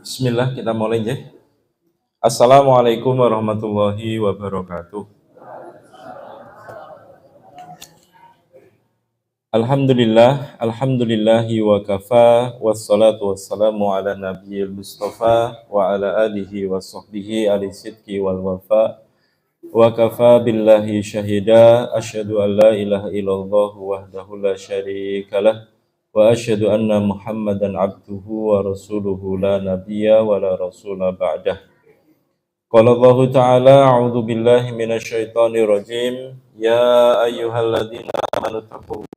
Bismillah, kita mulai ya. Assalamualaikum warahmatullahi wabarakatuh. Alhamdulillahi wa kafa, wassalatu wassalamu ala nabiyil mustafa, wa ala alihi wa sahbihi ali sidki wal wafa, wa kafa billahi syahida, asyhadu an la ilaha illallah wahdahu la syarikalah, wa asyhadu anna muhammadan abduhu wa rasuluhu la nabiyya wa la rasula ba'dah. Qala Allah Ta'ala, a'udzu billahi minasyaitonir rajim, ya ayyuhalladzina amanu taqullaha.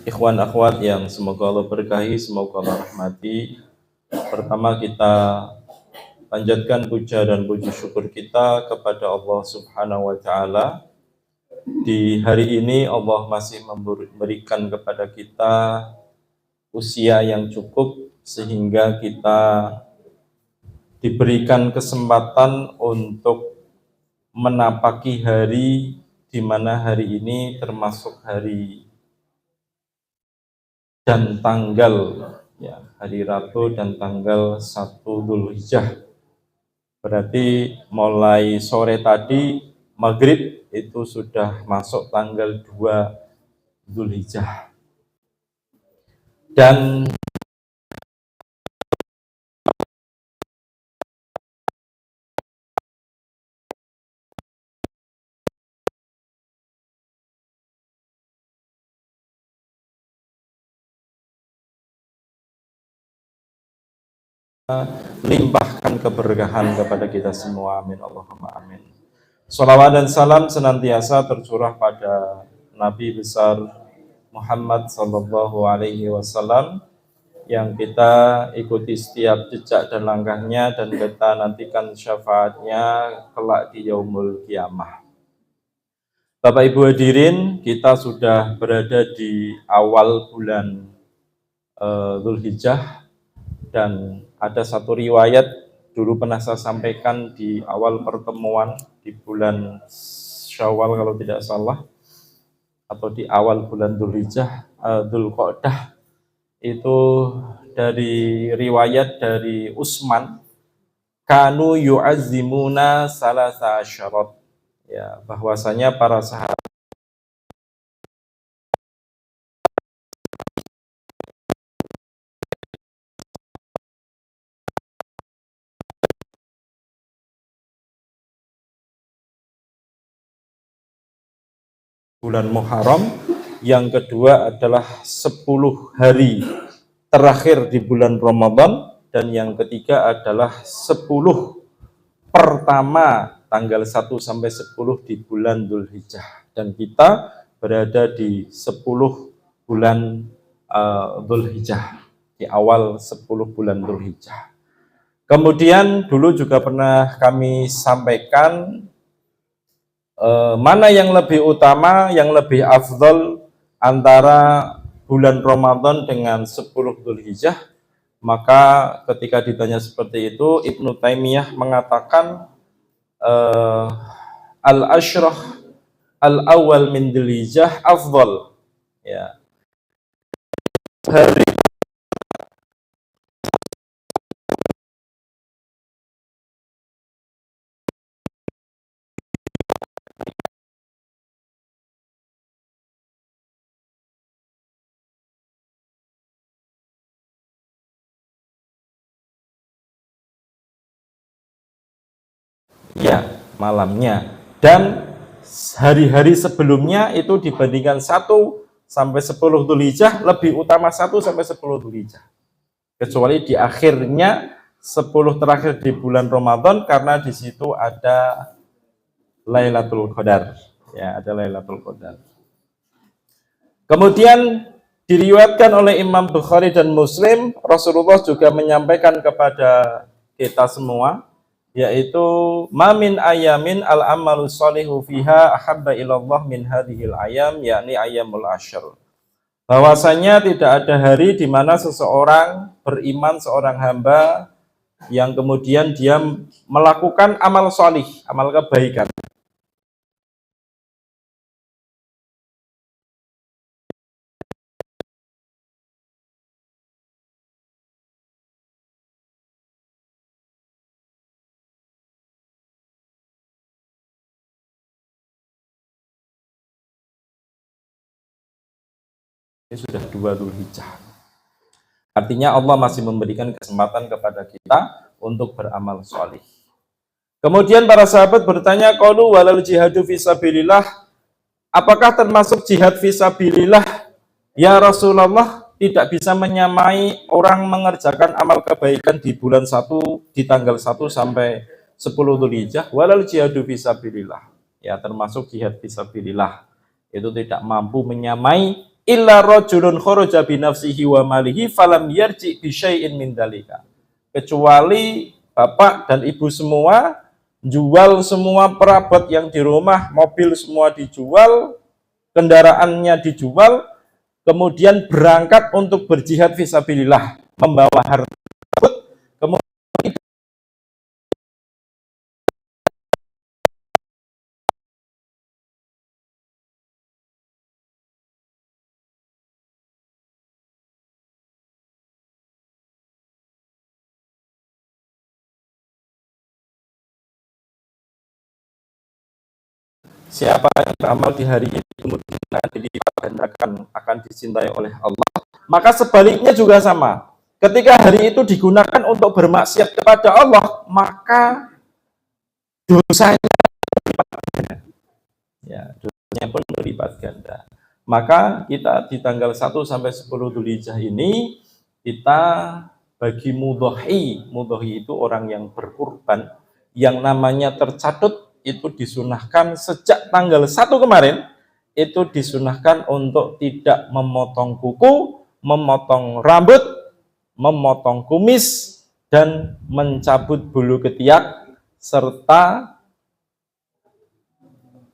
Ikhwan akhwat yang semoga Allah berkahi, semoga Allah rahmati. Pertama kita panjatkan puja dan puji syukur kita kepada Allah Subhanahu wa taala. Di hari ini Allah masih memberikan kepada kita usia yang cukup sehingga kita diberikan kesempatan untuk menapaki hari di mana hari ini termasuk hari dan tanggal ya, hari Rabu dan tanggal 1 Dzulhijjah. Berarti mulai sore tadi maghrib itu sudah masuk tanggal 2 Dzulhijjah. Dan limpahkan keberkahan kepada kita semua, amin Allahumma amin. Shalawat dan salam senantiasa tercurah pada Nabi besar Muhammad sallallahu alaihi wasallam yang kita ikuti setiap jejak dan langkahnya dan kita nantikan syafaatnya kelak di yaumul kiamah. Bapak Ibu hadirin, kita sudah berada di awal bulan Dzulhijjah. Dan ada satu riwayat dulu pernah saya sampaikan di awal pertemuan di bulan Syawal kalau tidak salah, atau di awal bulan Dzulhijjah, Dzulqa'dah, itu dari riwayat dari Utsman, kanu yu'azzimuna salasa syarat, ya, bahwasanya para sahabat bulan Muharram, yang kedua adalah 10 hari terakhir di bulan Ramadan, dan yang ketiga adalah 10 pertama tanggal 1 sampai 10 di bulan Dzulhijjah. Dan kita berada di 10 bulan Dzulhijjah, di awal 10 bulan Dzulhijjah. Kemudian dulu juga pernah kami sampaikan mana yang lebih utama, yang lebih afdol antara bulan Ramadan dengan 10 Dzulhijjah. Maka ketika ditanya seperti itu, Ibnu Taimiyah mengatakan al-ashrah al-awwal min Dzulhijjah afdal, ya, hari ya, malamnya, dan hari-hari sebelumnya itu dibandingkan 1 sampai 10 Dzulhijjah lebih utama 1 sampai 10 Dzulhijjah, kecuali di akhirnya 10 terakhir di bulan Ramadan, karena di situ ada Lailatul Qadar, ya, ada Lailatul Qadar. Kemudian diriwayatkan oleh Imam Bukhari dan Muslim, Rasulullah juga menyampaikan kepada kita semua, yaitu mamin ayamin al amalu sholihu fiha ahabba ilallah min hadhil ayam, yakni ayamul asyr. Bahwasanya tidak ada hari di mana seseorang beriman, seorang hamba yang kemudian dia melakukan amal sholih, amal kebaikan. Ini sudah 2 Dzulhijjah. Artinya Allah masih memberikan kesempatan kepada kita untuk beramal sholih. Kemudian para sahabat bertanya, qalu walal jihadu fisabilillah, apakah termasuk jihad fisabilillah ya Rasulullah? Tidak bisa menyamai orang mengerjakan amal kebaikan di bulan 1, di tanggal 1 sampai 10 Dzulhijjah. Walal jihadu fisabilillah, ya termasuk jihad fisabilillah, itu tidak mampu menyamai illa rajulun kharaja bi nafsihi wa malihi falam yarji bi syai'in min dalika, kecuali bapak dan ibu semua jual semua perabot yang di rumah, mobil semua dijual, kendaraannya dijual, kemudian berangkat untuk berjihad fisabilillah, membawa harta tersebut, kemudian siapa yang beramal di hari ini kemudian dilipat gandakan akan dicintai oleh Allah. Maka sebaliknya juga sama. Ketika hari itu digunakan untuk bermaksiat kepada Allah, maka dosanya ya, dosanya pun berlipat ganda. Maka kita di tanggal 1 sampai 10 Dzulhijjah ini kita bagi mudhohi. Mudhohi itu orang yang berkurban, yang namanya tercatut itu disunahkan sejak tanggal 1 kemarin, itu disunahkan untuk tidak memotong kuku, memotong rambut, memotong kumis, dan mencabut bulu ketiak, serta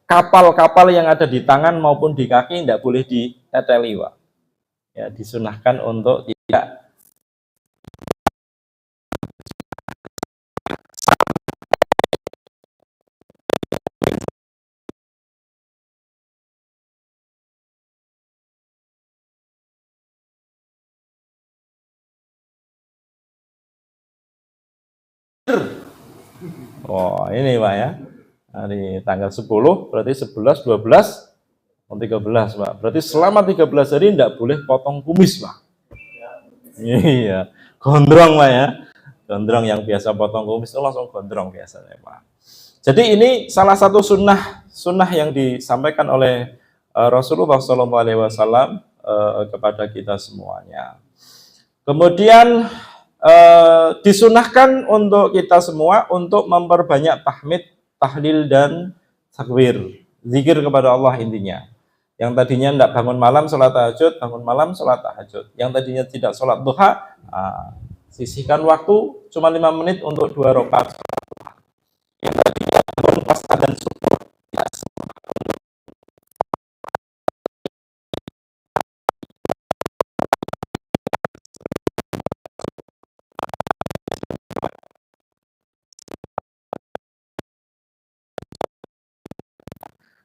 kapal-kapal yang ada di tangan maupun di kaki tidak boleh diteteli, Pak. Ya, disunahkan untuk tidak oh ini Pak ya, hari tanggal 10 berarti 11, 12, 13 Pak, berarti selama 13 hari tidak boleh potong kumis Pak. Iya, gondrong Pak ya, gondrong, yang biasa potong kumis itu langsung gondrong biasanya Pak. Jadi ini salah satu sunnah yang disampaikan oleh Rasulullah SAW kepada kita semuanya. Kemudian disunahkan untuk kita semua untuk memperbanyak tahmid, tahlil, dan takbir, zikir kepada Allah intinya. Yang tadinya tidak bangun malam sholat tahajud, bangun malam sholat tahajud. Yang tadinya tidak sholat duha, sisihkan waktu cuma 5 menit untuk 2 rakaat. Yang tadinya bangun pas adzan subuh, ya,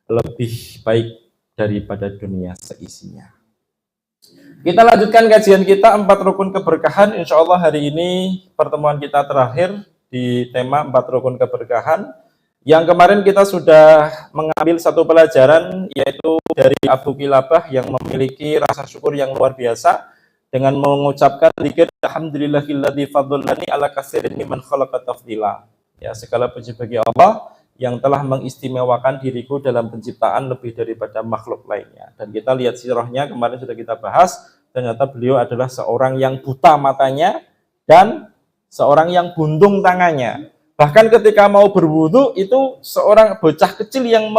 lebih baik daripada dunia seisinya. Kita lanjutkan kajian kita 4 rukun keberkahan. Insya Allah hari ini pertemuan kita terakhir di tema 4 rukun keberkahan. Yang kemarin kita sudah mengambil satu pelajaran, yaitu dari Abu Kilabah yang memiliki rasa syukur yang luar biasa dengan mengucapkan zikir alhamdulillahilladzi fadlani ala katsirin mimman khalaqa tafdila. Ya, segala puji bagi Allah yang telah mengistimewakan diriku dalam penciptaan lebih daripada makhluk lainnya. Dan kita lihat sirahnya kemarin sudah kita bahas, ternyata beliau adalah seorang yang buta matanya dan seorang yang buntung tangannya. Bahkan ketika mau berwudu itu seorang bocah kecil yang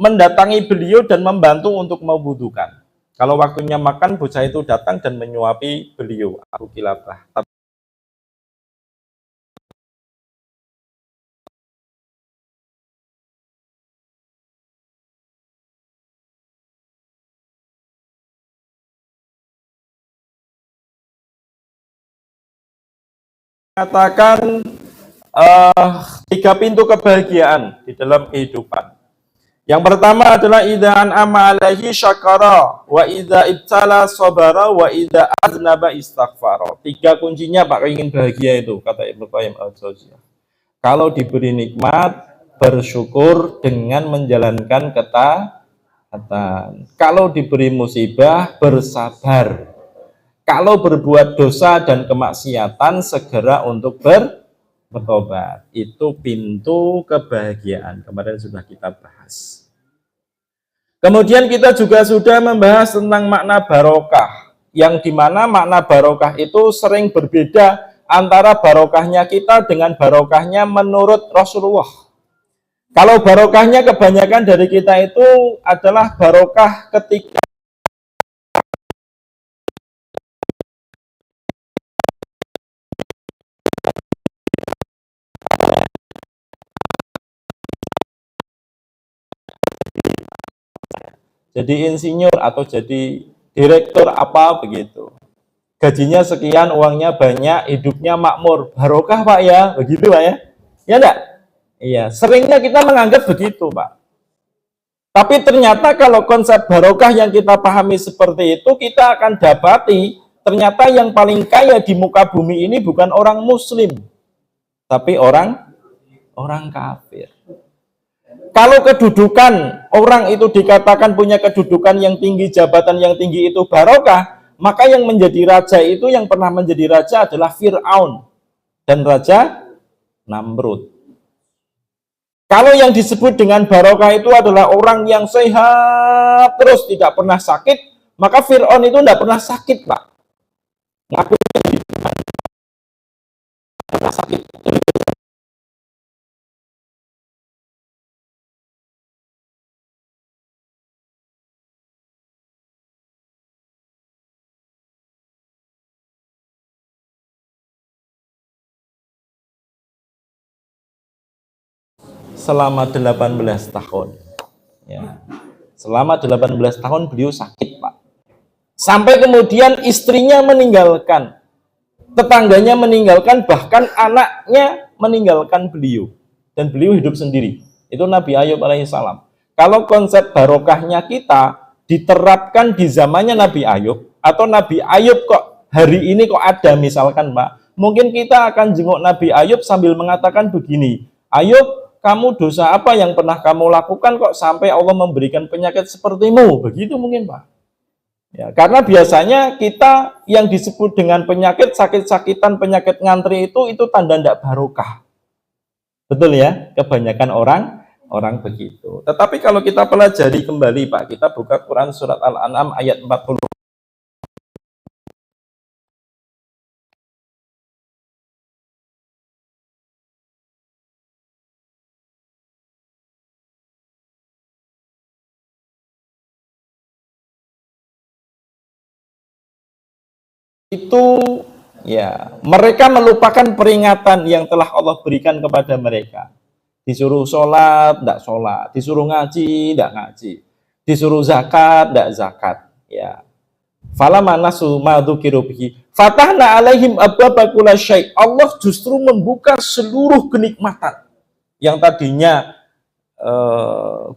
mendatangi beliau dan membantu untuk mewudukan. Kalau waktunya makan, bocah itu datang dan menyuapi beliau, Abu Kilabah. Katakan tiga pintu kebahagiaan di dalam kehidupan. Yang pertama adalah idza an'ama alaihi syakara wa idza ibtala sabara wa idza aznaba istaghfara. Tiga kuncinya Pak ingin bahagia itu, kata Ibnu Qayyim al-Jauziyah. Kalau diberi nikmat, bersyukur dengan menjalankan ketaatan. Kalau diberi musibah, bersabar. Kalau berbuat dosa dan kemaksiatan, segera untuk bertobat. Itu pintu kebahagiaan. Kemarin sudah kita bahas. Kemudian kita juga sudah membahas tentang makna barokah, yang dimana makna barokah itu sering berbeda antara barokahnya kita dengan barokahnya menurut Rasulullah. Kalau barokahnya kebanyakan dari kita itu adalah barokah ketika jadi insinyur atau jadi direktur apa begitu. Gajinya sekian, uangnya banyak, hidupnya makmur. Barokah Pak ya, begitu Pak ya. Ya enggak? Iya, seringnya kita menganggap begitu Pak. Tapi ternyata kalau konsep barokah yang kita pahami seperti itu, kita akan dapati ternyata yang paling kaya di muka bumi ini bukan orang muslim, tapi orang kafir. Kalau kedudukan orang itu dikatakan punya kedudukan yang tinggi, jabatan yang tinggi itu barokah, maka yang menjadi raja itu, yang pernah menjadi raja adalah Fir'aun dan Raja Namrud. Kalau yang disebut dengan barokah itu adalah orang yang sehat terus, tidak pernah sakit, maka Fir'aun itu tidak pernah sakit Pak. Ngakunya tidak pernah sakit. Selama 18 tahun. Ya. Selama 18 tahun beliau sakit, Pak. Sampai kemudian istrinya meninggalkan, tetangganya meninggalkan, bahkan anaknya meninggalkan beliau. Dan beliau hidup sendiri. Itu Nabi Ayub alaihissalam. Kalau konsep barokahnya kita diterapkan di zamannya Nabi Ayub, atau Nabi Ayub kok hari ini kok ada misalkan Pak, mungkin kita akan jenguk Nabi Ayub sambil mengatakan begini, Ayub, kamu dosa apa yang pernah kamu lakukan kok sampai Allah memberikan penyakit sepertimu? Begitu mungkin Pak. Ya, karena biasanya kita yang disebut dengan penyakit sakit-sakitan, penyakit ngantri itu tanda tidak barokah. Betul ya? Kebanyakan orang begitu. Tetapi kalau kita pelajari kembali Pak, kita buka Quran surat Al-An'am ayat 40. Itu ya, mereka melupakan peringatan yang telah Allah berikan kepada mereka. Disuruh sholat, tidak sholat. Disuruh ngaji, tidak ngaji. Disuruh zakat, tidak zakat. Ya. Falamma nasu ma dzukiru bihi fatahna alaihim abwaba kulli syai'. Allah justru membuka seluruh kenikmatan. Yang tadinya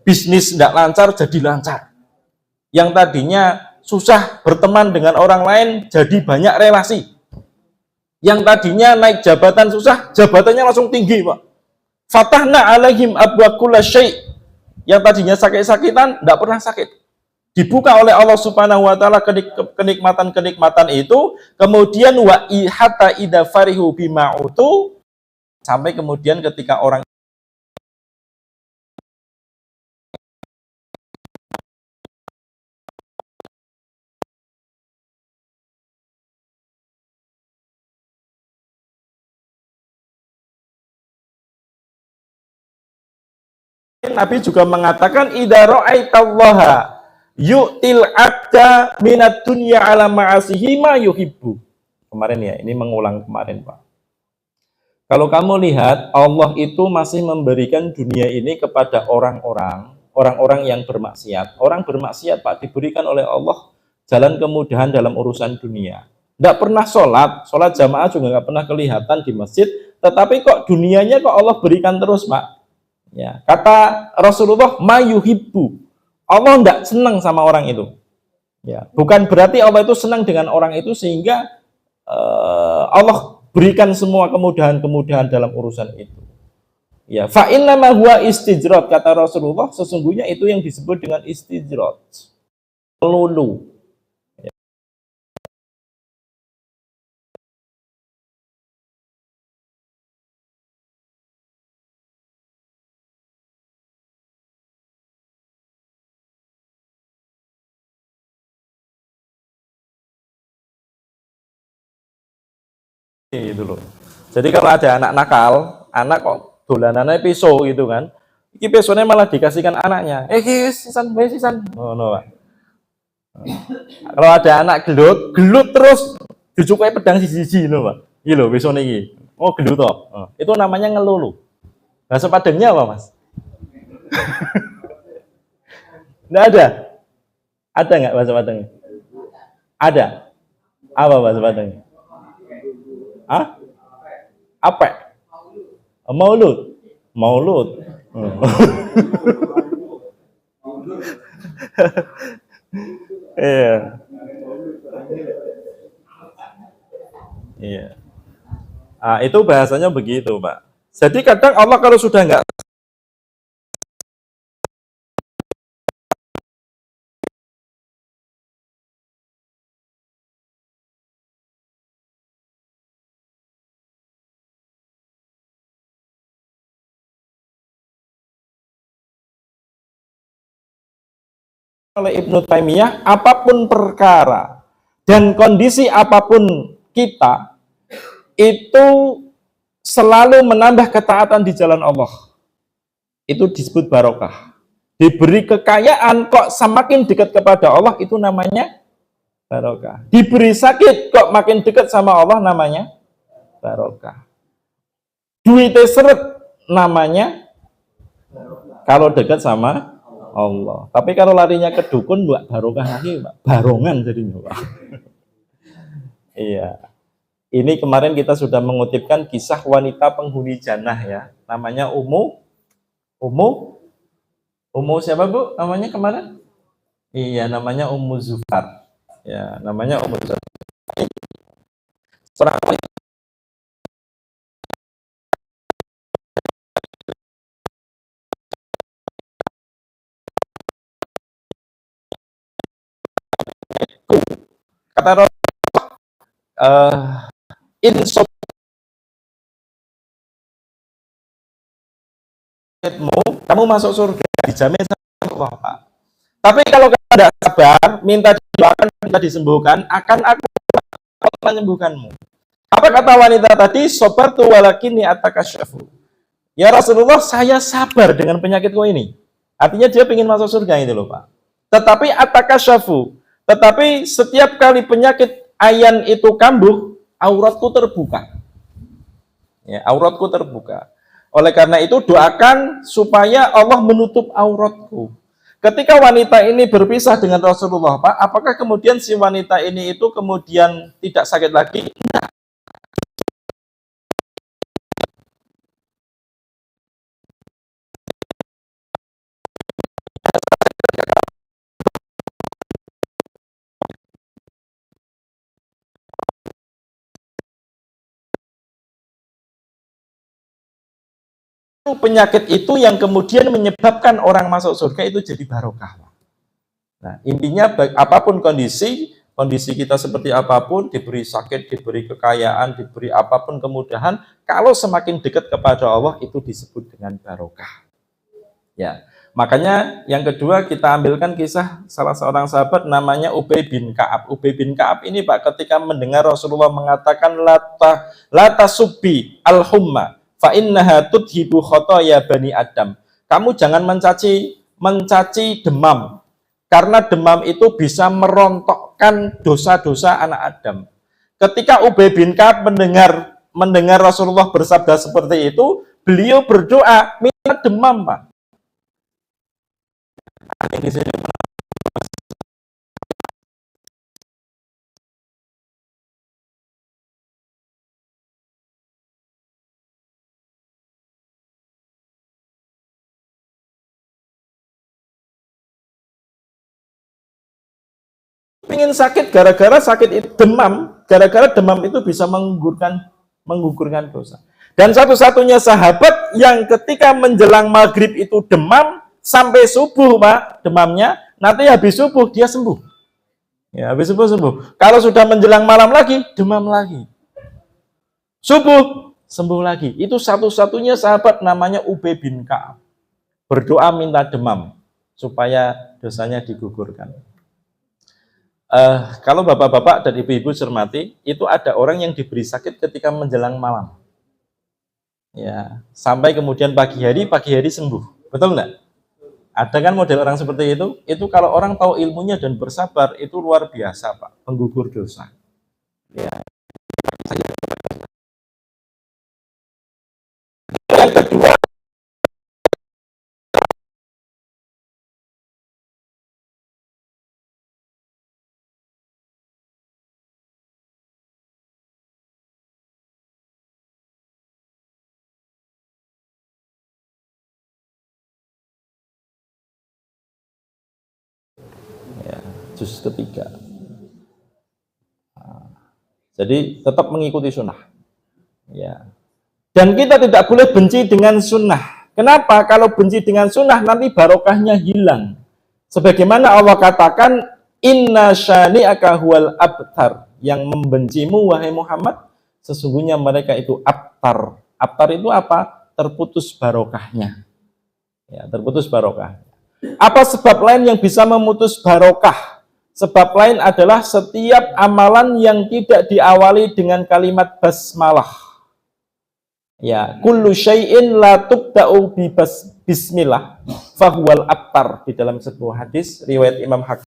bisnis tidak lancar jadi lancar. Yang tadinya susah berteman dengan orang lain jadi banyak relasi. Yang tadinya naik jabatan susah, jabatannya langsung tinggi, Pak. Fatahna alaihim abwa kulla syai'. Yang tadinya sakit-sakitan tidak pernah sakit. Dibuka oleh Allah Subhanahu wa taala kenikmatan-kenikmatan itu, kemudian wa hatta idza farihu bima utu, sampai kemudian ketika orang Nabi juga mengatakan idza ra'aitallaha yu'til abda minad dunya ala ma'asihi ma yuhibbu. Kemarin ya, ini mengulang kemarin Pak. Kalau kamu lihat, Allah itu masih memberikan dunia ini kepada orang-orang yang bermaksiat. Orang bermaksiat Pak diberikan oleh Allah jalan kemudahan dalam urusan dunia. Tidak pernah sholat jamaah juga nggak pernah kelihatan di masjid, tetapi kok dunianya kok Allah berikan terus Pak. Ya, kata Rasulullah, mayuhibbu. Allah tidak senang sama orang itu. Ya, bukan berarti Allah itu senang dengan orang itu sehingga Allah berikan semua kemudahan-kemudahan dalam urusan itu. Ya, fa innama huwa istijrad, kata Rasulullah, sesungguhnya itu yang disebut dengan istijrad. Lulu. Ya. Itu loh. Jadi kalau ada anak nakal, anak kok dolanannya pisau gitu kan, iki pisaunya malah dikasihkan anaknya. Sisan. Oh, no, Pak. Kalau ada anak gelut terus dicukai pedang siji-siji no, Pak. Iki lho pisaunya iki. Oh, gelut toh. Itu namanya ngelulu. Bahasa Padangnya apa, Mas? Nggak ada. Ada nggak bahasa Padangnya? Ada. Apa bahasa Padangnya? Hah? Apa? Maulud. Iya. Iya. Itu bahasanya begitu, Pak. Jadi kadang Allah kalau sudah nggak oleh Ibnu Taimiyah, apapun perkara dan kondisi apapun kita itu selalu menambah ketaatan di jalan Allah. Itu disebut barokah. Diberi kekayaan kok semakin dekat kepada Allah, itu namanya barokah. Diberi sakit kok makin dekat sama Allah, namanya barokah. Duitnya seret, namanya kalau dekat sama Allah. Tapi kalau larinya ke dukun, buat barokah lagi, Pak. Barongan jadinya, Pak. Iya. Ini kemarin kita sudah mengutipkan kisah wanita penghuni jannah ya. Namanya Ummu siapa Bu? Namanya kemarin? Iya, namanya Ummu Zufar. Ya, namanya Ummu Zufar. Seorang wanita kata Rasulullah, kamu masuk surga dijamin sama Allah, Pak. Tapi kalau kamu tidak sabar, minta didoakan, minta disembuhkan, akan aku menyembuhkanmu. Apa kata wanita tadi? Sabartu walakini atakasyafu. Ya Rasulullah, saya sabar dengan penyakitku ini. Artinya dia ingin masuk surga itu loh, Pak. Tetapi atakasyafu. Tetapi setiap kali penyakit ayan itu kambuh, auratku terbuka. Ya, auratku terbuka. Oleh karena itu doakan supaya Allah menutup auratku. Ketika wanita ini berpisah dengan Rasulullah, Pak, apakah kemudian si wanita ini itu kemudian tidak sakit lagi? Tidak. Penyakit itu yang kemudian menyebabkan orang masuk surga itu jadi barokah. Nah, intinya apapun kondisi kita seperti apapun, diberi sakit, diberi kekayaan, diberi apapun kemudahan, kalau semakin dekat kepada Allah itu disebut dengan barokah. Ya, makanya yang kedua kita ambilkan kisah salah seorang sahabat namanya Ubay bin Ka'ab. Ubay bin Ka'ab ini Pak ketika mendengar Rasulullah mengatakan lata subbi al-humma fa innaha tudhibu khotoya bani Adam. Kamu jangan mencaci demam. Karena demam itu bisa merontokkan dosa-dosa anak Adam. Ketika Ubay bin Ka'ab mendengar Rasulullah bersabda seperti itu, beliau berdoa minta demam, Pak. Pengen sakit gara-gara sakit itu demam, gara-gara demam itu bisa menggugurkan dosa. Dan satu-satunya sahabat yang ketika menjelang maghrib itu demam sampai subuh, Pak, demamnya, nanti habis subuh dia sembuh. Ya, habis subuh sembuh. Kalau sudah menjelang malam lagi, demam lagi. Subuh sembuh lagi. Itu satu-satunya sahabat namanya Ubay bin Ka'ab. Berdoa minta demam supaya dosanya digugurkan. Kalau bapak-bapak dan ibu-ibu cermati, itu ada orang yang diberi sakit ketika menjelang malam. Ya, sampai kemudian pagi hari sembuh. Betul nggak? Ada kan model orang seperti itu? Itu kalau orang tahu ilmunya dan bersabar, itu luar biasa, Pak. Penggugur dosa. Ya. Yang kedua, ya, juz ketiga. Jadi tetap mengikuti sunnah. Ya. Dan kita tidak boleh benci dengan sunnah. Kenapa? Kalau benci dengan sunnah nanti barokahnya hilang. Sebagaimana Allah katakan, Inna syani'aka huwal abtar. Yang membencimu, wahai Muhammad, sesungguhnya mereka itu abtar. Abtar itu apa? Terputus barokahnya. Ya, terputus barokah. Apa sebab lain yang bisa memutus barokah? Sebab lain adalah setiap amalan yang tidak diawali dengan kalimat basmalah. Ya, kullu syai'in la tubda'u bi bismillah fahuwal abtar. Di dalam sebuah hadis riwayat Imam Hakim,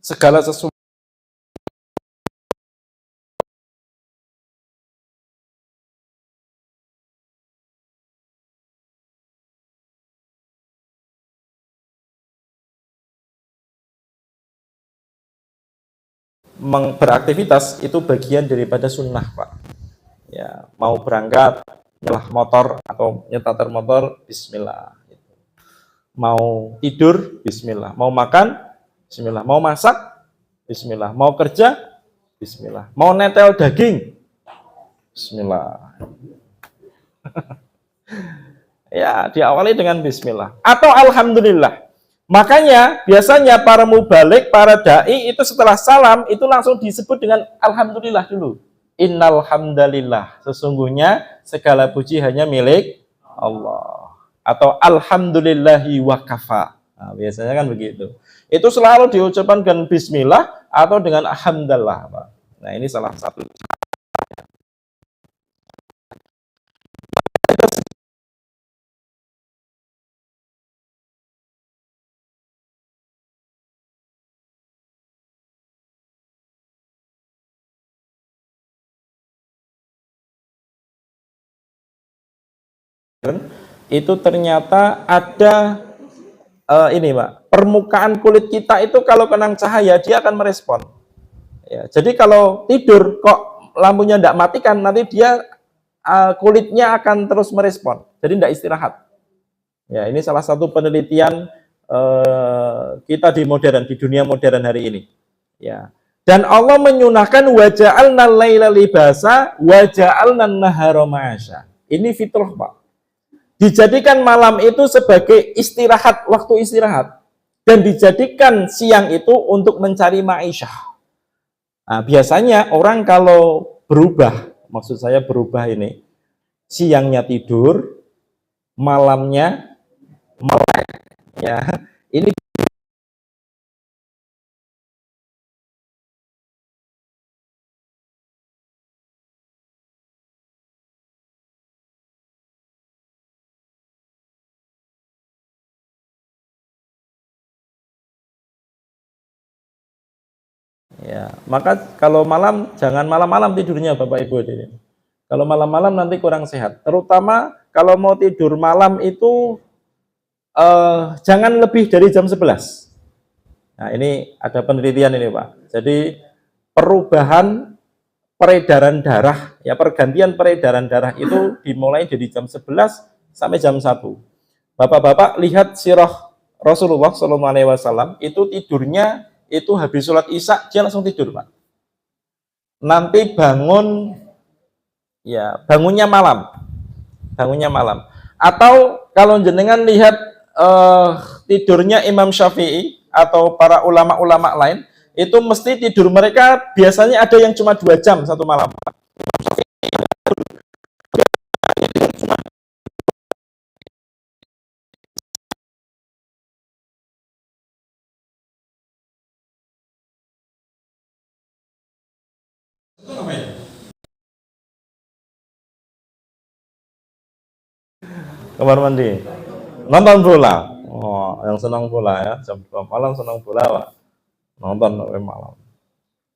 segala sesuatu beraktivitas itu bagian daripada sunnah, Pak. Ya, mau berangkat nyelah motor atau nyetater motor, bismillah. Mau tidur, bismillah. Mau makan, bismillah. Mau masak, bismillah. Mau kerja, bismillah. Mau netel daging, bismillah. Ya, diawali dengan bismillah atau alhamdulillah. Makanya biasanya para mubalik, para dai itu setelah salam itu langsung disebut dengan alhamdulillah dulu. Innal hamdalillah, sesungguhnya segala puji hanya milik Allah. Atau alhamdulillahi wa kafa. Nah, biasanya kan begitu. Itu selalu diucapkan dengan bismillah atau dengan alhamdulillah, Pak. Nah, ini salah satu. Itu ternyata ada ini, Pak, permukaan kulit kita itu kalau kena cahaya dia akan merespon. Ya, jadi kalau tidur kok lampunya tidak matikan, nanti dia kulitnya akan terus merespon. Jadi tidak istirahat. Ya, ini salah satu penelitian kita di dunia modern hari ini. Ya. Dan Allah menyunahkan waja'alna laila libasa waja'alna nahara ma'asya. Ini fitrah, Pak. Dijadikan malam itu sebagai istirahat, waktu istirahat. Dan dijadikan siang itu untuk mencari ma'isyah. Nah, biasanya orang kalau berubah, maksud saya berubah ini, siangnya tidur, malamnya melek. Ya, ini Ya, maka kalau malam jangan malam-malam tidurnya Bapak Ibu hadirin. Kalau malam-malam nanti kurang sehat. Terutama kalau mau tidur malam itu jangan lebih dari jam 11. Nah, ini ada penelitian ini, Pak. Jadi perubahan peredaran darah, ya pergantian peredaran darah itu dimulai dari jam 11 sampai jam 1. Bapak-bapak lihat sirah Rasulullah SAW itu tidurnya itu habis sholat isya dia langsung tidur, Pak. Nanti bangun, ya bangunnya malam. Atau kalau jenengan lihat tidurnya Imam Syafi'i atau para ulama-ulama lain, itu mesti tidur mereka biasanya ada yang cuma 2 jam satu malam. Kamar mandi, nonton bola. Oh, yang senang bola ya, jam 2 malam senang bola, Pak. Nonton sampai malam.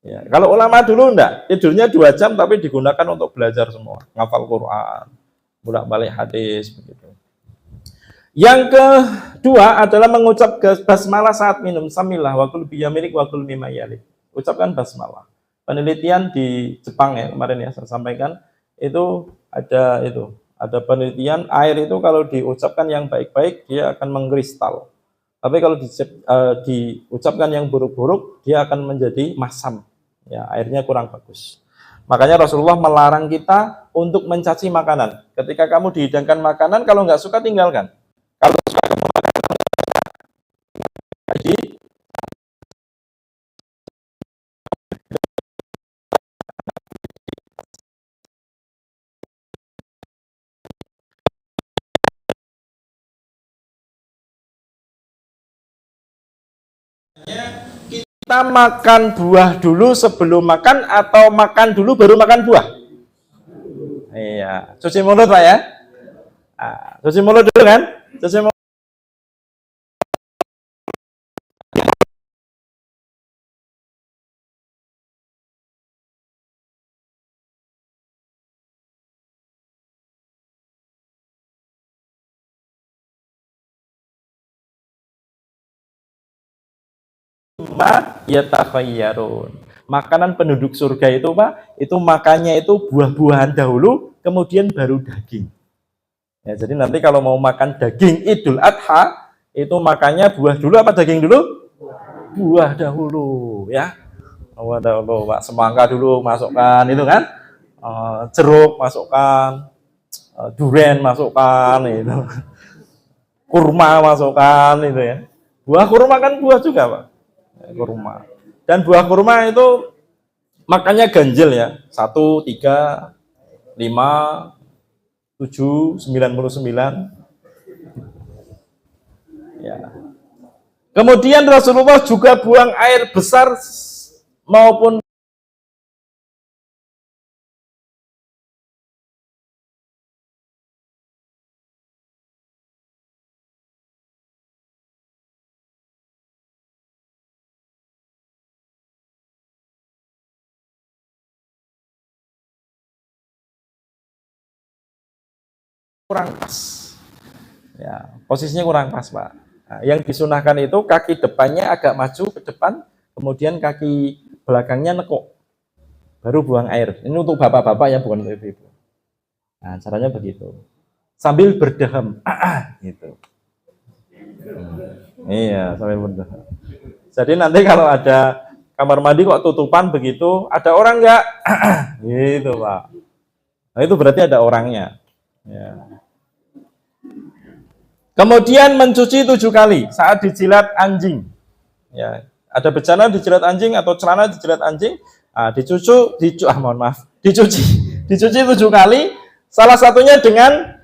Ya, kalau ulama dulu enggak, tidurnya 2 jam tapi digunakan untuk belajar semua, ngafal Quran, bolak-balik hadis begitu. Yang kedua adalah mengucap basmalah saat minum. Samillah wa kul biyaminik wa kul mimma yalik. Ucapkan basmalah. Penelitian di Jepang ya kemarin ya saya sampaikan ada penelitian air itu kalau diucapkan yang baik-baik dia akan mengkristal. Tapi kalau diucapkan yang buruk-buruk dia akan menjadi masam. Ya, airnya kurang bagus. Makanya Rasulullah melarang kita untuk mencaci makanan. Ketika kamu dihidangkan makanan, kalau nggak suka tinggalkan. Kalau suka kamu makan, jadi kita makan buah dulu sebelum makan atau makan dulu baru makan buah? Iya, cuci mulut Pak ya. Cuci mulut dulu kan? Cuci mulut. Yatakhayyarun. Makanan penduduk surga itu Pak, itu makannya itu buah-buahan dahulu, kemudian baru daging. Ya, jadi nanti kalau mau makan daging Idul Adha, itu makannya buah dulu apa daging dulu? Buah dahulu, ya. Buah dahulu, Pak. Semangka dulu masukkan, itu kan? Jeruk masukkan, durian masukkan, itu. Kurma masukkan, itu ya. Buah kurma kan buah juga, Pak. Kurma. Dan buah kurma itu makannya ganjil ya. 1, 3, 5, 7, 99. Ya. Kemudian Rasulullah juga buang air besar maupun kurang pas. Ya, posisinya kurang pas, Pak. Nah, yang disunahkan itu kaki depannya agak maju ke depan, kemudian kaki belakangnya nekuk. Baru buang air. Ini untuk bapak-bapak ya, bukan untuk ibu-ibu. Nah, caranya begitu. Sambil berdaham. Gitu. Iya, sambil berdaham. Jadi nanti kalau ada kamar mandi kok tutupan begitu, ada orang enggak? Gitu, Pak. Nah, itu berarti ada orangnya. Ya. Kemudian mencuci 7 kali saat dijilat anjing. Ya, ada bencana dijilat anjing atau celana dijilat anjing, dicuci, dicuci 7 kali. Salah satunya dengan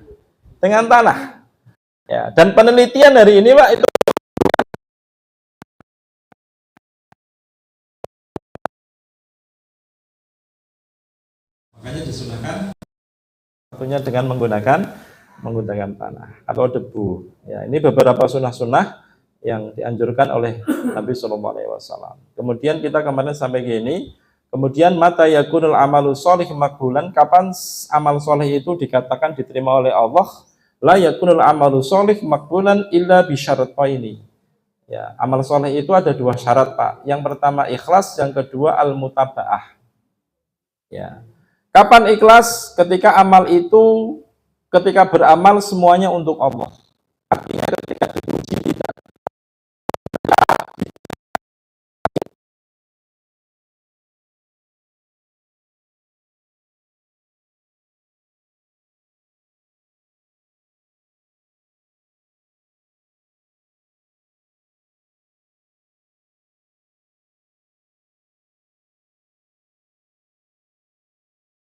tanah. Ya, dan penelitian hari ini, Pak, itu makanya disunahkan satunya dengan menggunakan tanah atau debu. Ya, ini beberapa sunnah-sunnah yang dianjurkan oleh Nabi Shallallahu Alaihi Wasallam. Kemudian kita kemarin sampai gini. Kemudian mata yakunul amalu sholih makbulan, kapan amal soleh itu dikatakan diterima oleh Allah? La yakunul amalu sholih makbulan illa bisyarataini. Ya, amal soleh itu ada dua syarat, Pak. Yang pertama ikhlas, yang kedua al-mutabaah. Ya. Kapan ikhlas? Ketika amal itu, ketika beramal semuanya untuk Allah. Artinya ketika dipuji tidak.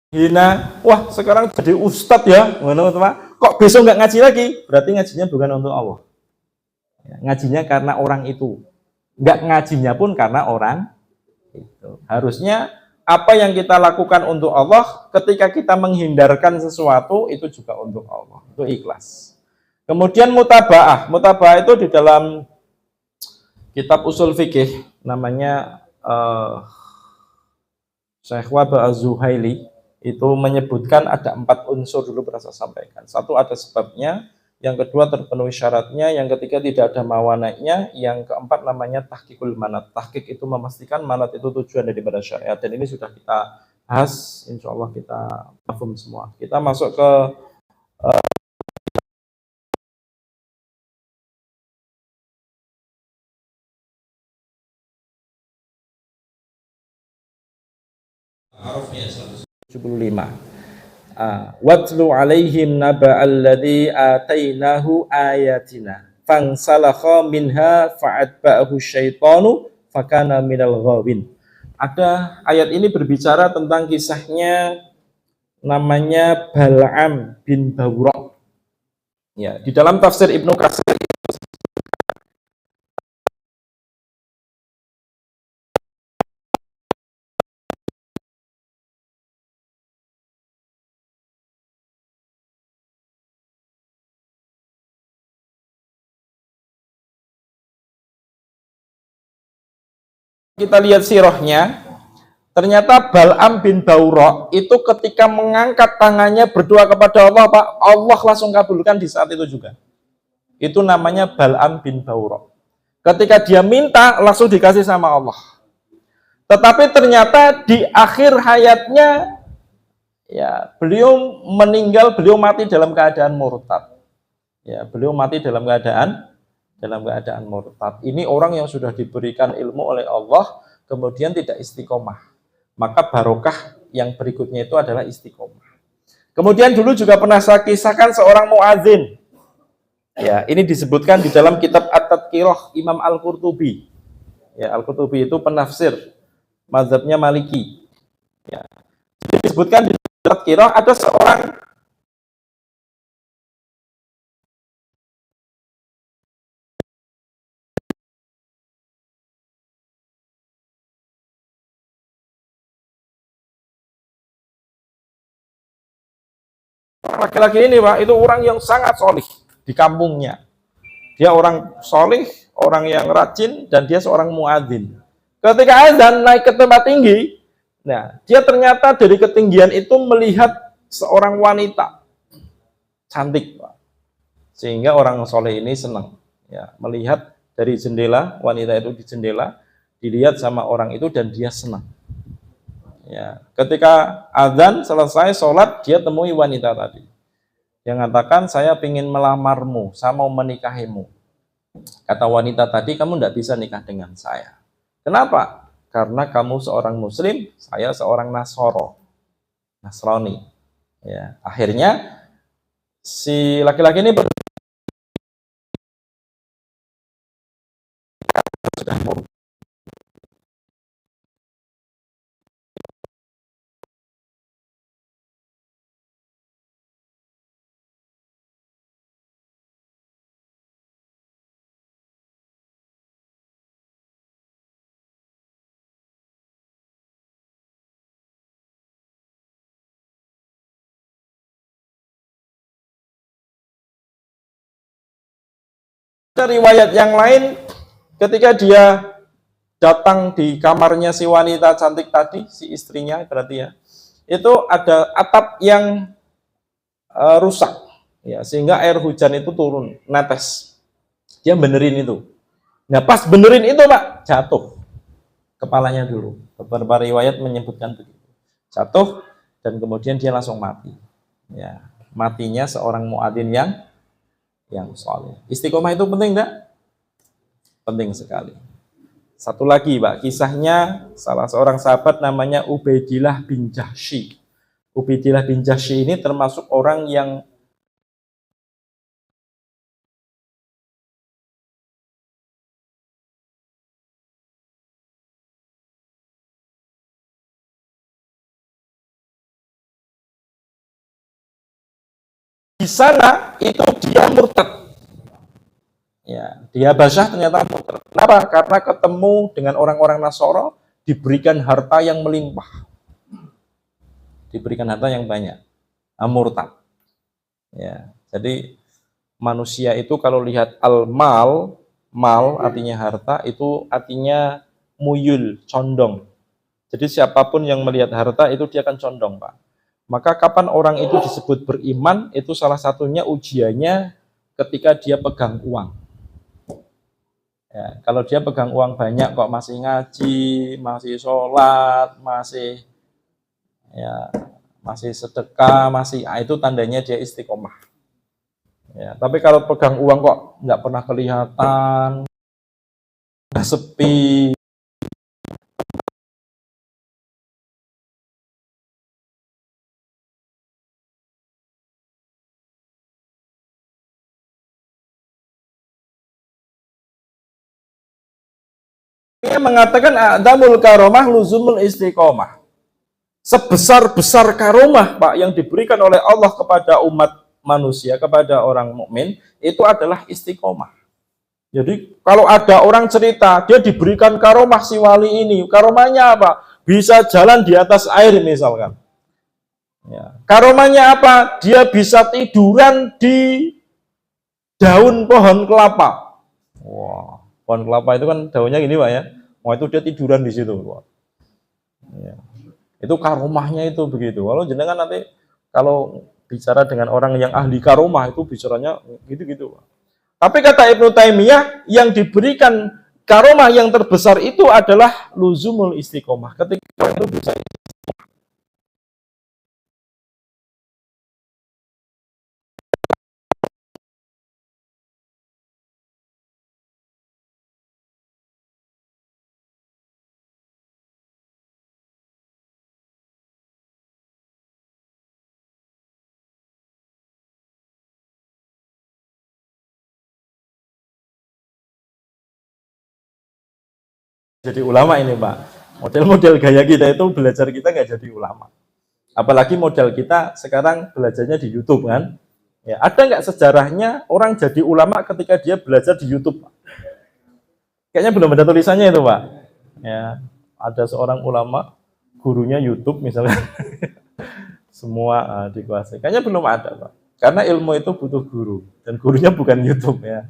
Hina, wah sekarang jadi ustadz ya, kok besok nggak ngaji lagi? Berarti ngajinya bukan untuk Allah. Ya, ngajinya karena orang itu. Nggak ngajinya pun karena orang itu. Harusnya apa yang kita lakukan untuk Allah, ketika kita menghindarkan sesuatu, itu juga untuk Allah. Itu ikhlas. Kemudian mutabaah. Mutabaah itu di dalam kitab usul fikih, namanya Syekh Wahbah Az-Zuhaili, itu menyebutkan ada 4 unsur dulu pernah saya sampaikan. Satu ada sebabnya, yang kedua terpenuhi syaratnya, yang ketiga tidak ada mawananya, yang keempat namanya tahqiqul manat. Tahqiq itu memastikan, manat itu tujuan daripada syariat. Dan ini sudah kita bahas, insya Allah kita paham semua. Kita masuk ke uh, 75. Watlu alaihim naba alladhi atainahu ayatina fangsalakha minha fa'atba'ahu syaitanu fakana minal ghawin. Ada ayat ini berbicara tentang kisahnya namanya Bal'am bin Bawra. Ya, di dalam tafsir Ibnu Katsir kita lihat sirahnya. Ternyata Bal'am bin Bawra itu ketika mengangkat tangannya berdoa kepada Allah, Pak, Allah langsung kabulkan di saat itu juga. Itu namanya Bal'am bin Bawra. Ketika dia minta, langsung dikasih sama Allah. Tetapi ternyata di akhir hayatnya, ya beliau meninggal, beliau mati dalam keadaan murtad. Ya, beliau mati dalam keadaan murtad. Ini orang yang sudah diberikan ilmu oleh Allah, kemudian tidak istiqomah. Maka barokah yang berikutnya itu adalah istiqomah. Kemudian dulu juga pernah saya kisahkan seorang muadzin. Ya, ini disebutkan di dalam kitab At-Tadhkirah Imam Al-Qurtubi. Ya, Al-Qurtubi itu penafsir mazhabnya Maliki. Ya. Jadi disebutkan di At-Tadhkirah ada seorang laki-laki ini, Pak, itu orang yang sangat solih di kampungnya. Dia orang solih, orang yang rajin, dan dia seorang muadzin. Ketika azan naik ke tempat tinggi, nah dia ternyata dari ketinggian itu melihat seorang wanita cantik, Pak. Sehingga orang soleh ini senang, ya, melihat dari jendela, wanita itu di jendela, dilihat sama orang itu dan dia senang. Ya, ketika azan selesai sholat, dia temui wanita tadi. Yang mengatakan, saya ingin melamarmu, saya mau menikahimu. Kata wanita tadi, kamu tidak bisa nikah dengan saya. Kenapa? Karena kamu seorang muslim, saya seorang Nasrani. Ya, akhirnya si laki-laki ini sudah Riwayat yang lain, ketika dia datang di kamarnya si wanita cantik tadi, si istrinya berarti ya, itu ada atap yang rusak, ya, sehingga air hujan itu turun, netes. Dia benerin itu. Nah pas benerin itu Pak, jatuh kepalanya dulu. Beberapa riwayat menyebutkan begitu. Jatuh dan kemudian dia langsung mati. Ya, matinya seorang muadzin yang soleh. Istiqomah itu penting enggak? Penting sekali. Satu lagi Pak, kisahnya salah seorang sahabat namanya Ubaidillah bin Jahsy. Ubaidillah bin Jahsy ini termasuk orang yang di sana itu dia murtad. Ya, dia Habasyah ternyata murtad. Kenapa? Karena ketemu dengan orang-orang Nasoro, diberikan harta yang melimpah. Diberikan harta yang banyak. Murtad. Ya, jadi manusia itu kalau lihat al-mal, mal artinya harta, itu artinya muyul, condong. Jadi siapapun yang melihat harta itu dia akan condong, Pak. Maka kapan orang itu disebut beriman, itu salah satunya ujiannya ketika dia pegang uang. Ya, kalau dia pegang uang banyak kok masih ngaji, masih sholat, masih sedekah, itu tandanya dia istiqomah. Ya, tapi kalau pegang uang kok nggak pernah kelihatan, udah sepi, dia mengatakan adamul karomah luzumul istiqomah. Sebesar-besar karomah Pak yang diberikan oleh Allah kepada umat manusia, kepada orang mukmin itu adalah istiqomah. Jadi kalau ada orang cerita dia diberikan karomah si wali ini, karomahnya apa? Bisa jalan di atas air misalkan. Ya. Karomahnya apa? Dia bisa tiduran di daun pohon kelapa. Wah, pohon kelapa itu kan daunnya gini Pak ya. Wah itu dia tiduran di situ. Ya. Itu karomahnya itu begitu. Walau jenengan nanti kalau bicara dengan orang yang ahli karomah itu bicaranya gitu-gitu. Tapi kata Ibnu Taimiyah yang diberikan karomah yang terbesar itu adalah luzumul istiqomah. Ketika itu bisa jadi ulama ini Pak. Model-model gaya kita itu belajar kita nggak jadi ulama. Apalagi model kita sekarang belajarnya di YouTube kan. Ya, ada nggak sejarahnya orang jadi ulama ketika dia belajar di YouTube? Kayaknya belum ada tulisannya itu Pak. Ya, ada seorang ulama gurunya YouTube misalnya. Semua dikuasai. Kayaknya belum ada Pak. Karena ilmu itu butuh guru dan gurunya bukan YouTube ya.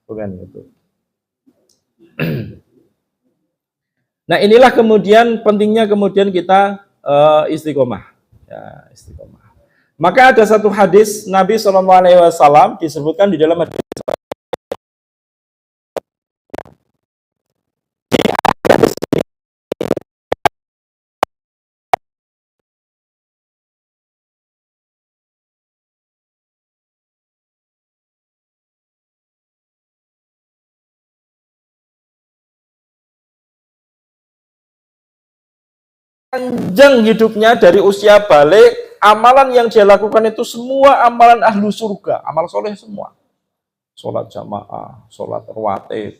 Bukan YouTube. Nah inilah kemudian pentingnya kemudian kita istiqomah. Ya, istiqomah. Maka ada satu hadis Nabi SAW disebutkan di dalam hadis panjang hidupnya dari usia balik, amalan yang dia lakukan itu semua amalan ahlu surga, amal soleh semua. Sholat jamaah, sholat rawatib,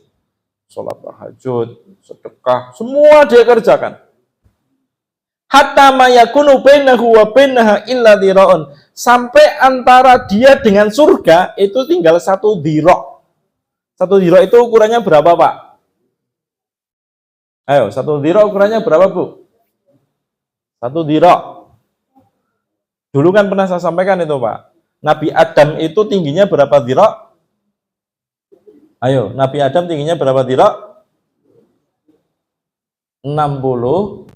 sholat tahajud, sedekah, semua dia kerjakan. Hatta mayakunu bainahu wa bainaha illa dhira'un. Sampai antara dia dengan surga itu tinggal 1 dhira'. 1 dhira' itu ukurannya berapa Pak? Ayo, 1 dhira' ukurannya berapa Bu? 1 dhira'. Dulu kan pernah saya sampaikan itu Pak. Nabi Adam itu tingginya berapa dhira'? Ayo, Nabi Adam tingginya berapa dirok? 60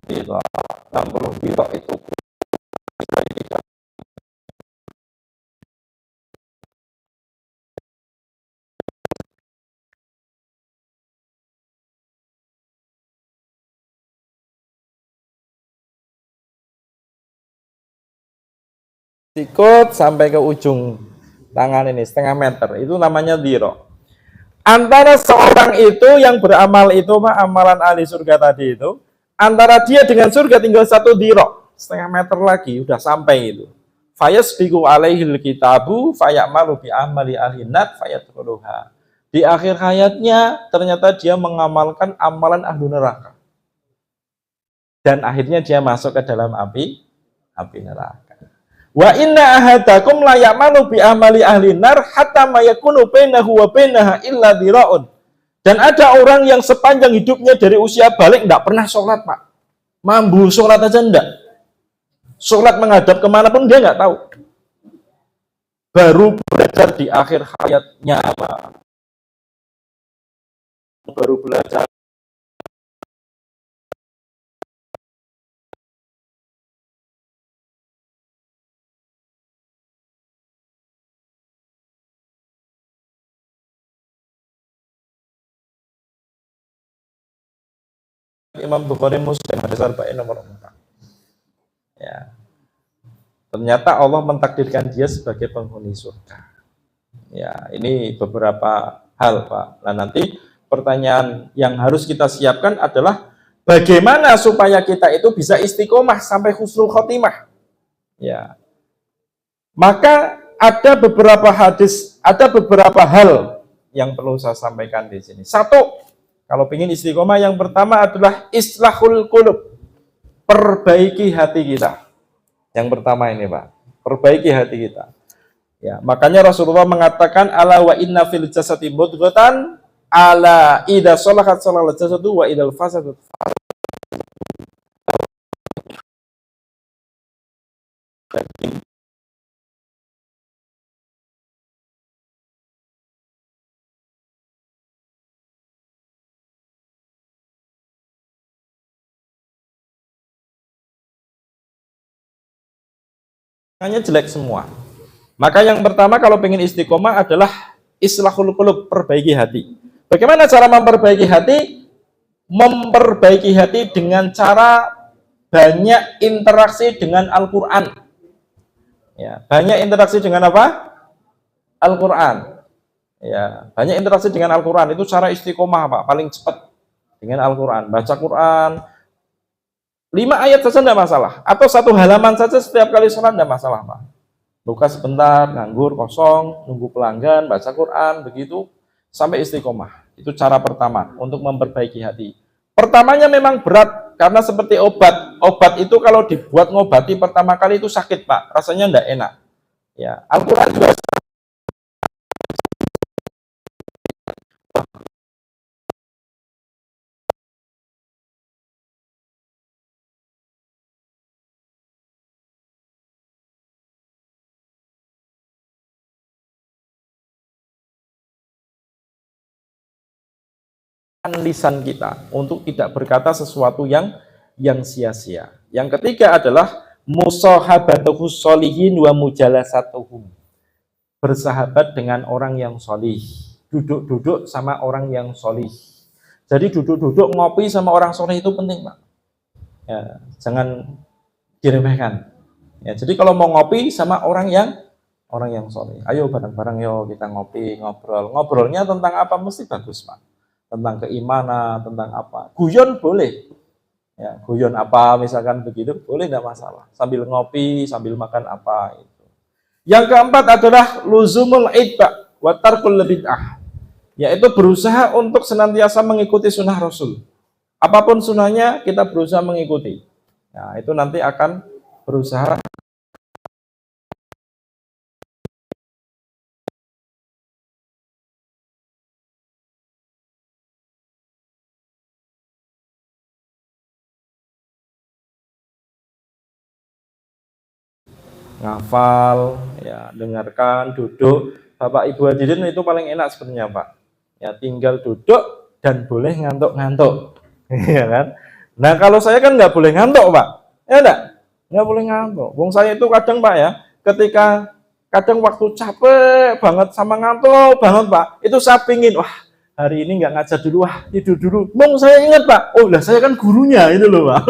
dirok. 60 dirok itu sikut sampai ke ujung tangan ini setengah meter, itu namanya dirok. Antara seorang itu yang beramal itu Pak, amalan ahli surga tadi itu, antara dia dengan surga tinggal 1 dirok, setengah meter lagi udah sampai itu. Fayasbiqu alaihil kitabu fayamalu bi amali ahlinat fayadkhuluha. Di akhir hayatnya ternyata dia mengamalkan amalan ahli neraka. Dan akhirnya dia masuk ke dalam api neraka. Wa inna ahadakum la ya'malu bi amali ahli nar hatta ma yakunu bainahu wa bainaha illa dhira'un. Dan ada orang yang sepanjang hidupnya dari usia balik enggak pernah sholat, Pak. Mambu sholat aja enggak. Sholat menghadap kemanapun dia enggak tahu. Baru belajar di akhir hayatnya, Pak. Baru belajar. Imam Bukhari Muslim hadis arba'in nomor 4. Ya. Ternyata Allah mentakdirkan dia sebagai penghuni surga. Ya, ini beberapa hal, Pak. Nah, nanti pertanyaan yang harus kita siapkan adalah bagaimana supaya kita itu bisa istiqomah sampai husnul khotimah. Ya. Maka ada beberapa hadis, ada beberapa hal yang perlu saya sampaikan di sini. Satu, kalau ingin istiqomah, yang pertama adalah islahul qulub. Perbaiki hati kita. Yang pertama ini, Pak. Perbaiki hati kita. Ya, makanya Rasulullah mengatakan ala wa inna fil jasadi mudghatan ala idza salahat salal jasadu wa idal fasadat. Hanya jelek semua. Maka yang pertama kalau pengen istiqomah adalah islahul qulub, perbaiki hati. Bagaimana cara memperbaiki hati? Memperbaiki hati dengan cara banyak interaksi dengan Al-Quran. Ya, banyak interaksi dengan apa? Al-Quran. Ya, banyak interaksi dengan Al-Quran. Itu cara istiqomah, Pak, paling cepat dengan Al-Quran. Baca Quran 5 ayat saja tidak masalah, atau 1 halaman saja setiap kali sholat tidak masalah, Pak. Buka sebentar, nganggur, kosong, nunggu pelanggan, baca Quran, begitu sampai istiqomah. Itu cara pertama untuk memperbaiki hati. Pertamanya memang berat, karena seperti obat. Obat itu kalau dibuat ngobati pertama kali itu sakit, Pak. Rasanya tidak enak. Ya, Al-Quran juga lisan kita untuk tidak berkata sesuatu yang sia-sia. Yang ketiga adalah musahabatuhus sholihin wa mujalasatuhum. Bersahabat dengan orang yang solih, duduk-duduk sama orang yang solih. Jadi duduk-duduk ngopi sama orang solih itu penting, Pak. Ya, jangan diremehkan. Ya, jadi kalau mau ngopi sama orang yang solih, ayo bareng-bareng yuk kita ngopi, ngobrol. Ngobrolnya tentang apa mesti bagus, Pak. Tentang keimanan, tentang apa. Guyon boleh. Ya, guyon apa misalkan begitu boleh, tidak masalah. Sambil ngopi, sambil makan apa itu. Yang keempat adalah luzumul idba wa tarkul bid'ah, yaitu berusaha untuk senantiasa mengikuti sunnah Rasul. Apapun sunnahnya kita berusaha mengikuti. Nah, itu nanti akan berusaha ngafal, ya, dengarkan, duduk. Bapak Ibu hadirin itu paling enak sebenarnya, Pak. Ya, tinggal duduk dan boleh ngantuk-ngantuk. Iya kan? Nah, kalau saya kan nggak boleh ngantuk, Pak. Ya enggak? Nggak boleh ngantuk. Wong saya itu kadang, Pak ya, ketika kadang waktu capek banget sama ngantuk banget, Pak, itu saya pingin, wah, hari ini nggak ngajar dulu, wah, tidur dulu. Bang, saya ingat, Pak, oh lah saya kan gurunya, itu loh, Pak.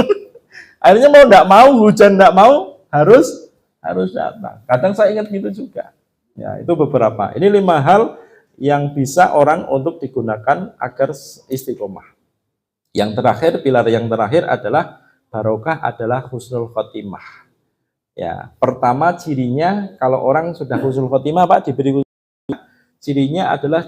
Akhirnya mau nggak mau, hujan nggak mau, harus datang. Kadang saya ingat gitu juga. Ya, itu beberapa. Ini 5 hal yang bisa orang untuk digunakan agar istiqomah. Yang terakhir, pilar yang terakhir adalah barokah adalah husnul khotimah. Ya, pertama cirinya kalau orang sudah husnul khotimah, Pak, diberi cirinya adalah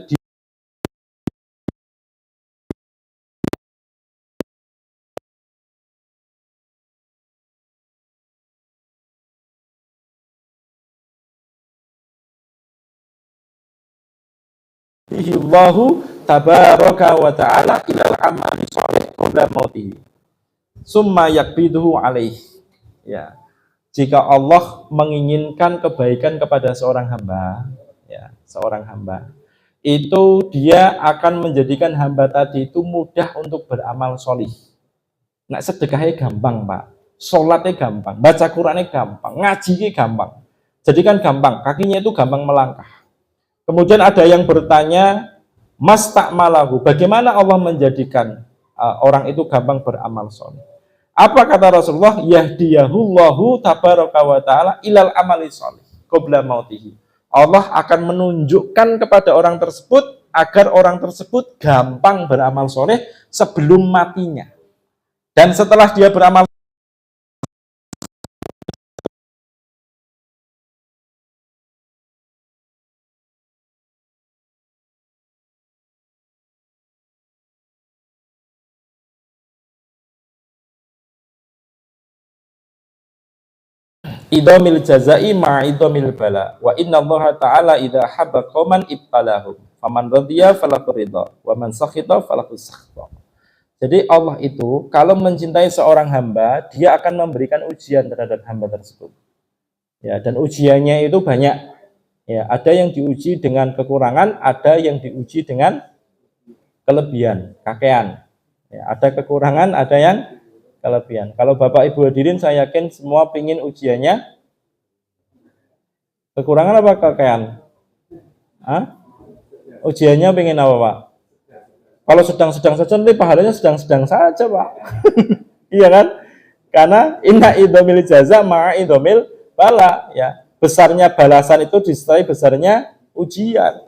Allahu tabaraka wa ta'ala ilal amali sholih qabla mautihi summa yakbiduhu alaih. Ya, jika Allah menginginkan kebaikan kepada seorang hamba, ya, seorang hamba, itu dia akan menjadikan hamba tadi itu mudah untuk beramal solih. Nah, sedekahnya gampang, Pak. Sholatnya gampang, baca Qurannya gampang, ngajinya gampang. Jadi kan gampang, kakinya itu gampang melangkah. Kemudian ada yang bertanya, Mas tak malahu, bagaimana Allah menjadikan orang itu gampang beramal soleh? Apa kata Rasulullah? Yahdiyahullahu tabaraka wa ta'ala ilal amali soleh qabla mautihi. Allah akan menunjukkan kepada orang tersebut agar orang tersebut gampang beramal soleh sebelum matinya. Dan setelah dia beramal idomil jazai ma'idomil bala wa inna Allah ta'ala idha habba qawman ibtalahum faman radhiya falahu ridha wa man sakhita falahu sakhta. Jadi Allah itu kalau mencintai seorang hamba, dia akan memberikan ujian terhadap hamba tersebut. Ya, dan ujiannya itu banyak. Ya, ada yang diuji dengan kekurangan, ada yang diuji dengan kelebihan, kakean. Ya, ada kekurangan, ada yang kelebihan. Kalau Bapak Ibu hadirin, saya yakin semua pingin ujiannya kekurangan apa kakean? Hah? Ujiannya pengen apa, Pak? Kalau sedang-sedang saja, nanti pahalanya sedang-sedang saja, Pak. Iya kan? Karena inna idomil jaza ma'a idomil bala. Ya, besarnya balasan itu disertai besarnya ujian.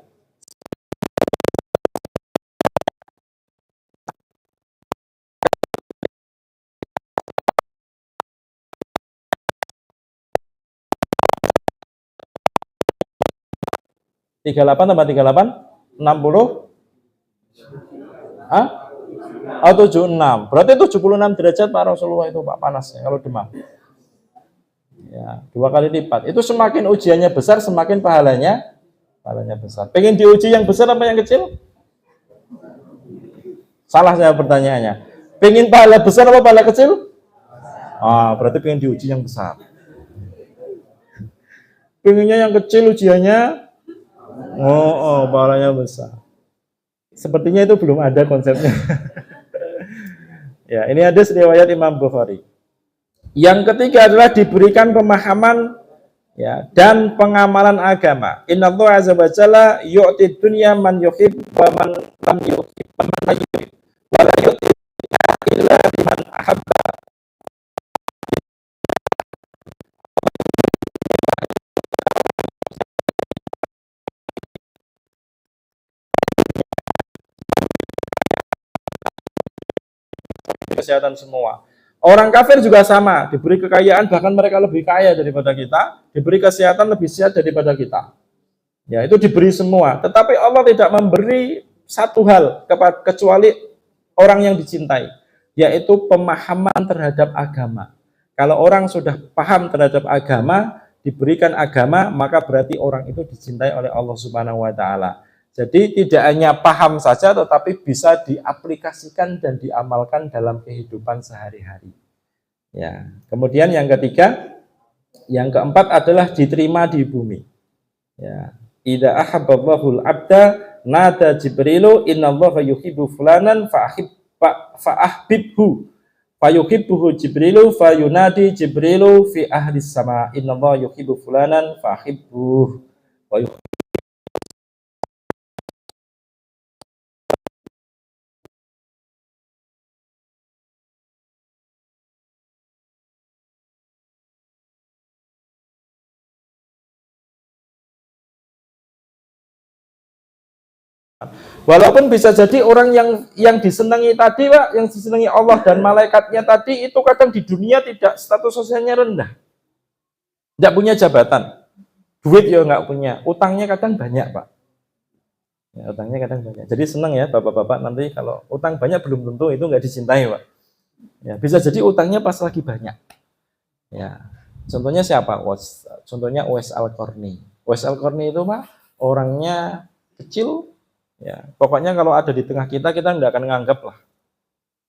Tiga 38 tambah 38 60 oh 76, berarti 76 derajat Pak Rasulullah itu, Pak, panasnya kalau demam. Ya, 2 kali lipat. Itu semakin ujiannya besar, semakin pahalanya besar. Pengen diuji yang besar apa yang kecil? Salah saya pertanyaannya. Pengen pahala besar apa pahala kecil? Berarti pengen diuji yang besar. Pengennya yang kecil ujiannya, pahalanya besar. Sepertinya itu belum ada konsepnya. Ya, ini ada riwayat Imam Bukhari. Yang ketiga adalah diberikan pemahaman, ya, dan pengamalan agama. Innallaha azza wa jalla yu'ti dunya man yuhib wa man lam yuhib wa man la yuhib wa la yu'ti illa liman ahabba. Kesehatan semua. Orang kafir juga sama, diberi kekayaan, bahkan mereka lebih kaya daripada kita, diberi kesehatan lebih sehat daripada kita. Ya, itu diberi semua. Tetapi Allah tidak memberi satu hal kecuali orang yang dicintai, yaitu pemahaman terhadap agama. Kalau orang sudah paham terhadap agama, diberikan agama, maka berarti orang itu dicintai oleh Allah Subhanahu wa taala. Jadi tidak hanya paham saja, tetapi bisa diaplikasikan dan diamalkan dalam kehidupan sehari-hari. Ya. Kemudian yang ketiga, yang keempat adalah diterima di bumi. Ya. idza ahabballahu al-'abda nada Jibrilu innallaha yuhibbu fulanan fa'ahbibhu fayuhibbuhu Jibrilu fayunadi Jibrilu fi ahli sama innallaha yuhibbu fulanan fa'ahibbuhu. Walaupun bisa jadi orang yang disenangi tadi, Pak, yang disenangi Allah dan malaikatnya tadi itu kadang di dunia tidak, status sosialnya rendah, tidak punya jabatan, duit ya nggak punya, utangnya kadang banyak, Pak. Ya, utangnya kadang banyak. Jadi senang ya bapak-bapak nanti kalau utang banyak belum tentu itu nggak dicintai, Pak. Ya, bisa jadi utangnya pas lagi banyak. Ya, contohnya siapa? Contohnya Uwais Al-Qarni. Uwais Al-Qarni itu, Pak, orangnya kecil. Ya, pokoknya kalau ada di tengah kita nggak akan nganggap lah.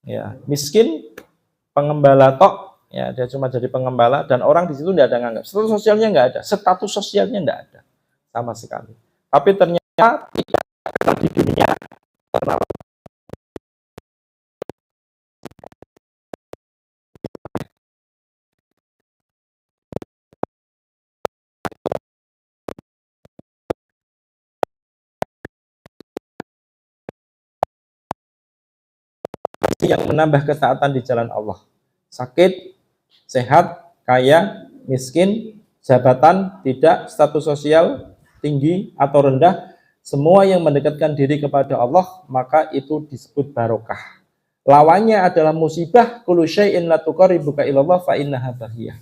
Ya, miskin, pengembala tok, ya dia cuma jadi pengembala dan orang di situ nggak ada nganggap. Status sosialnya nggak ada, status sosialnya nggak ada sama sekali. Tapi ternyata tidak kenal di dunia kenal. Yang menambah ketaatan di jalan Allah. Sakit, sehat, kaya, miskin, jabatan, tidak, status sosial, tinggi atau rendah, semua yang mendekatkan diri kepada Allah, maka itu disebut barokah. Lawannya adalah musibah, kullu syai'in la tuqarribuka ilallah fa innaha bahiyah.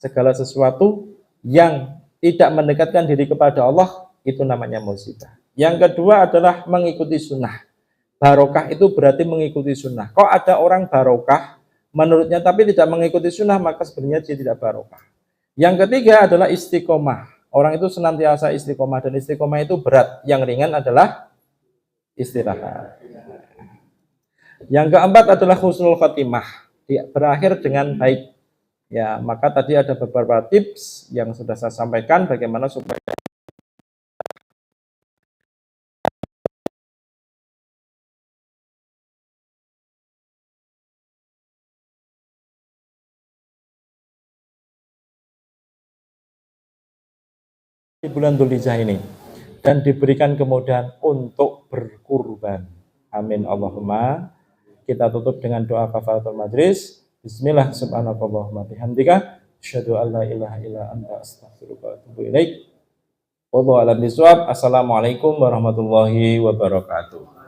Segala sesuatu yang tidak mendekatkan diri kepada Allah, itu namanya musibah. Yang kedua adalah mengikuti sunnah. Barokah itu berarti mengikuti sunnah. Kok ada orang barokah menurutnya tapi tidak mengikuti sunnah, maka sebenarnya dia tidak barokah. Yang ketiga adalah istiqomah. Orang itu senantiasa istiqomah, dan istiqomah itu berat. Yang ringan adalah istirahat. Yang keempat adalah husnul khotimah, berakhir dengan baik. Ya, maka tadi ada beberapa tips yang sudah saya sampaikan bagaimana supaya di bulan Dzulhijjah ini dan diberikan kemudahan untuk berkurban. Amin Allahumma. Kita tutup dengan doa kafaratul majlis. Bismillah subhanakallahumma bihamdika asyhadu an la ilaha illa anta astaghfiruka wa atubu ilaik. Wallahu a'lam bishawab. Assalamualaikum warahmatullahi wabarakatuh.